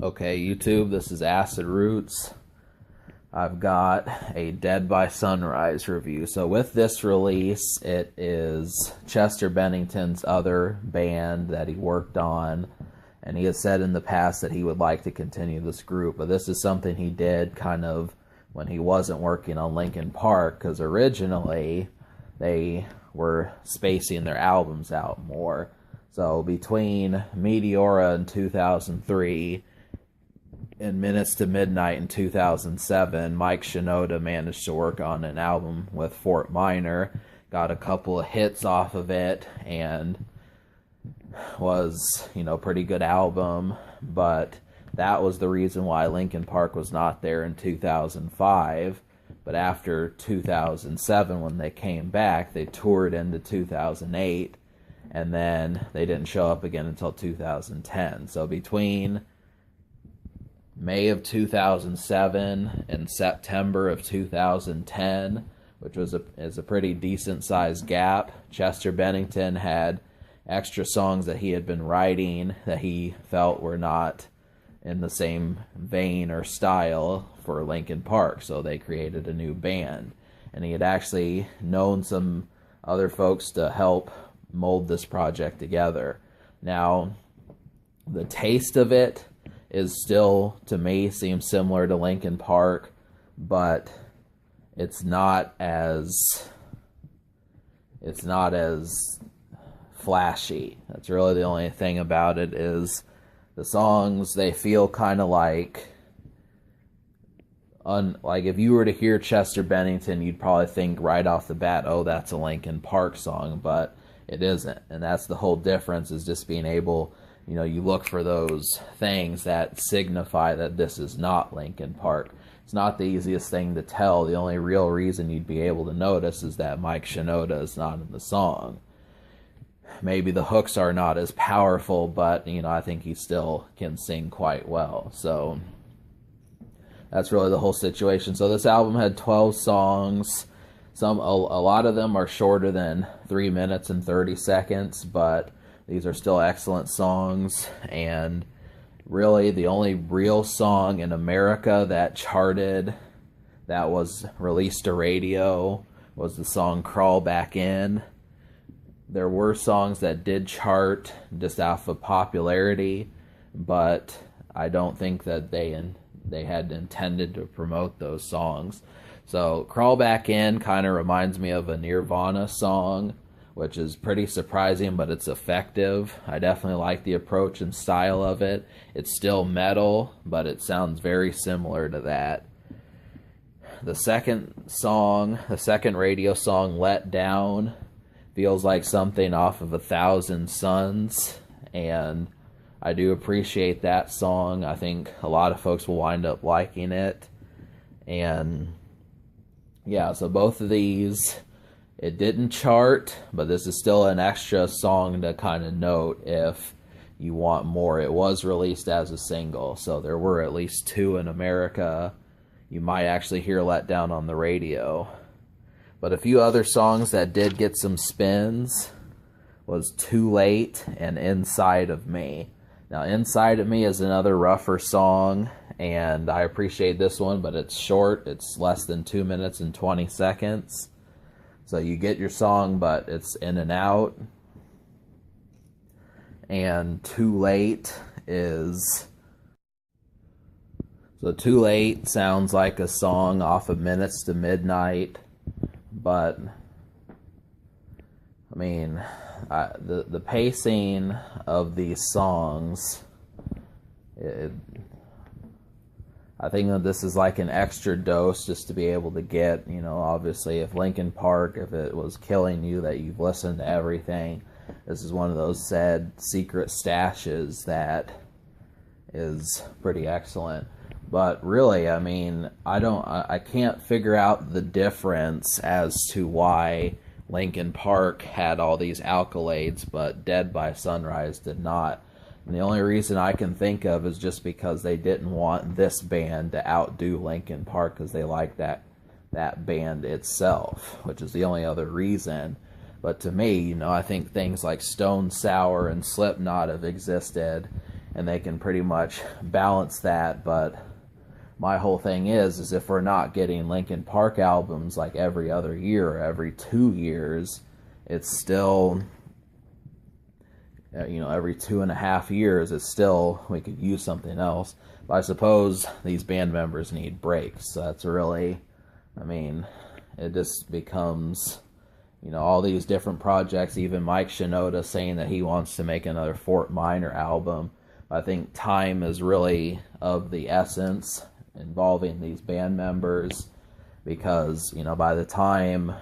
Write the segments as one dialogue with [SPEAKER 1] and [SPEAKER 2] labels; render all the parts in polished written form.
[SPEAKER 1] Okay, YouTube, this is Acid Roots. I've got a Dead by Sunrise review. So with this release, it is Chester Bennington's other band that he worked on, and he has said in the past that he would like to continue this group, but this is something he did kind of when he wasn't working on Linkin Park, because originally they were spacing their albums out more. So between Meteora in 2003 and Minutes to Midnight in 2007, Mike Shinoda managed to work on an album with Fort Minor, got a couple of hits off of it, and was, pretty good album, but that was the reason why Linkin Park was not there in 2005. But after 2007, when they came back, they toured into 2008, and then they didn't show up again until 2010. So between May of 2007 and September of 2010, which is a pretty decent sized gap, Chester Bennington had extra songs that he had been writing that he felt were not in the same vein or style for Linkin Park, so they created a new band. And he had actually known some other folks to help mold this project together. Now, the taste of it is still, to me, seems similar to Linkin Park, but it's not as flashy. That's really the only thing about it, is the songs, they feel kind of like if you were to hear Chester Bennington, you'd probably think right off the bat, oh, that's a Linkin Park song, but it isn't. And that's the whole difference, is just being able, you look for those things that signify that this is not Linkin Park. It's not the easiest thing to tell. The only real reason you'd be able to notice is that Mike Shinoda is not in the song. Maybe the hooks are not as powerful, but, I think he still can sing quite well. So that's really the whole situation. So this album had 12 songs. A lot of them are shorter than 3 minutes and 30 seconds, but these are still excellent songs. And really the only real song in America that charted, that was released to radio, was the song Crawl Back In. There were songs that did chart just off of popularity, but I don't think that they had intended to promote those songs. So Crawl Back In kind of reminds me of a Nirvana song, which is pretty surprising, but it's effective. I definitely like the approach and style of it. It's still metal, but it sounds very similar to that. The second radio song, Let Down, feels like something off of 1,000 Suns, and I do appreciate that song. I think a lot of folks will wind up liking it. And yeah, so both of these, it didn't chart, but this is still an extra song to kind of note if you want more. It was released as a single, so there were at least 2 in America. You might actually hear Let Down on the radio. But a few other songs that did get some spins was Too Late and Inside of Me. Now, Inside of Me is another rougher song, and I appreciate this one, but it's short. It's less than 2 minutes and 20 seconds. So you get your song, but it's in and out. And Too Late sounds like a song off of Minutes to Midnight. But, I mean, the pacing of these songs, I think that this is like an extra dose just to be able to get, obviously if Linkin Park, if it was killing you that you've listened to everything, this is one of those sad secret stashes that is pretty excellent. But really, I mean, I can't figure out the difference as to why Linkin Park had all these accolades, but Dead by Sunrise did not. And the only reason I can think of is just because they didn't want this band to outdo Linkin Park, because they like that band itself, which is the only other reason. But to me, I think things like Stone Sour and Slipknot have existed and they can pretty much balance that. But my whole thing is if we're not getting Linkin Park albums like every other year or every 2 years, it's still, every 2.5 years, it's still, we could use something else. But I suppose these band members need breaks. So that's really, it just becomes, all these different projects, even Mike Shinoda saying that he wants to make another Fort Minor album. I think time is really of the essence involving these band members, because, by the time,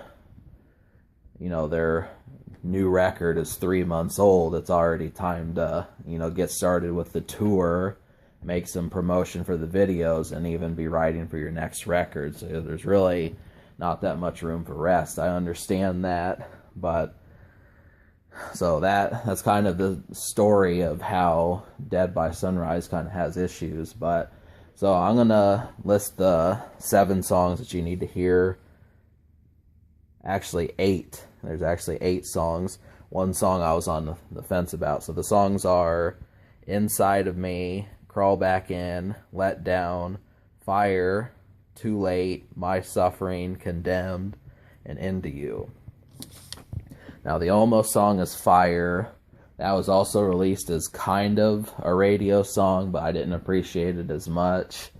[SPEAKER 1] their new record is 3 months old, it's already time to, get started with the tour, make some promotion for the videos, and even be writing for your next record. So there's really not that much room for rest. I understand that, but so that's kind of the story of how Dead by Sunrise kind of has issues. But so I'm gonna list the 7 songs that you need to hear. Actually 8. There's actually 8 songs. One song I was on the fence about. So the songs are Inside of Me, Crawl Back In, Let Down, Fire, Too Late, My Suffering, Condemned, and Into You. Now the Almost song is Fire. That was also released as kind of a radio song, but I didn't appreciate it as much.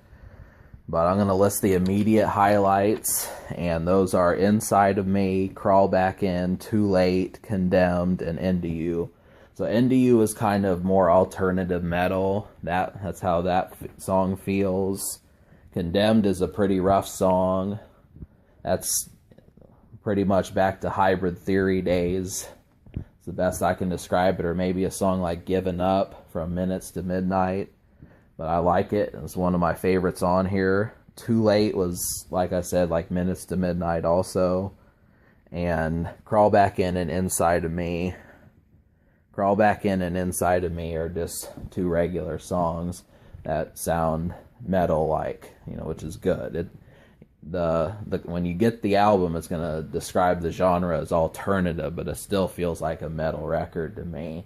[SPEAKER 1] But I'm going to list the immediate highlights, and those are Inside of Me, Crawl Back In, Too Late, Condemned, and Into You. So Into You is kind of more alternative metal. That's how that song feels. Condemned is a pretty rough song. That's pretty much back to Hybrid Theory days. It's the best I can describe it. Or maybe a song like Given Up from Minutes to Midnight. But I like it. It's one of my favorites on here. Too Late was, like I said, like Minutes to Midnight also. And Crawl Back In and Inside of Me. Crawl Back In and Inside of Me are just 2 regular songs that sound metal-like, which is good. When you get the album, it's going to describe the genre as alternative, but it still feels like a metal record to me.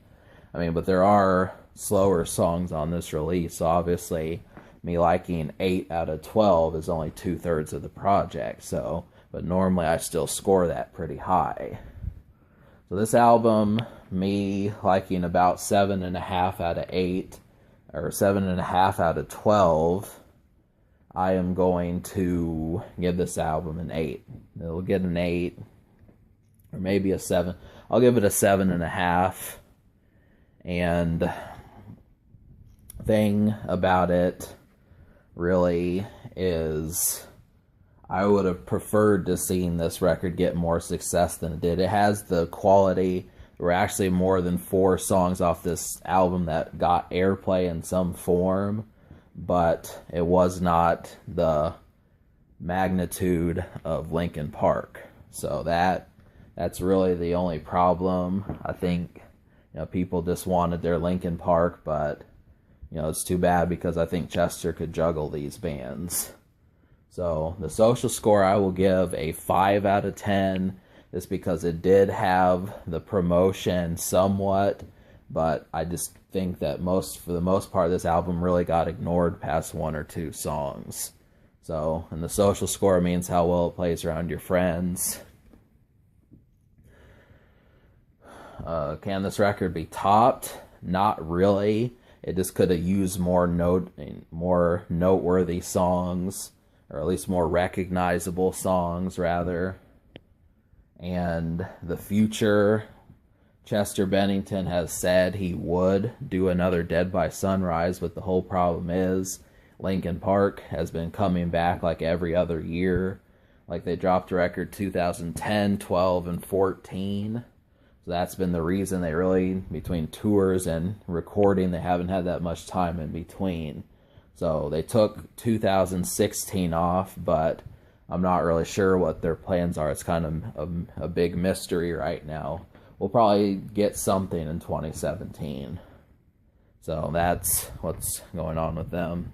[SPEAKER 1] But there are slower songs on this release, so obviously me liking 8 out of 12 is only 2/3 of the project, but normally I still score that pretty high. So this album, me liking about 7.5 out of 8, or 7.5 out of 12, I am going to give this album an 8. It'll get an 8, or maybe a 7. I'll give it a 7.5. And thing about it really is I would have preferred to seen this record get more success than it did. It has the quality. There were actually more than 4 songs off this album that got airplay in some form, but it was not the magnitude of Linkin Park. So that's really the only problem. I think people just wanted their Linkin Park, but it's too bad because I think Chester could juggle these bands. So the social score, I will give a 5 out of 10, just because it did have the promotion somewhat, but I just think that for the most part, this album really got ignored past 1 or 2 songs. So, and the social score means how well it plays around your friends. Can this record be topped? Not really. It just could have used more noteworthy songs, or at least more recognizable songs, rather. And the future, Chester Bennington has said he would do another Dead by Sunrise, but the whole problem is Linkin Park has been coming back like every other year. Like they dropped a record 2010, 12, and 14. So that's been the reason they really, between tours and recording, they haven't had that much time in between. So they took 2016 off, but I'm not really sure what their plans are. It's kind of a big mystery right now. We'll probably get something in 2017. So that's what's going on with them.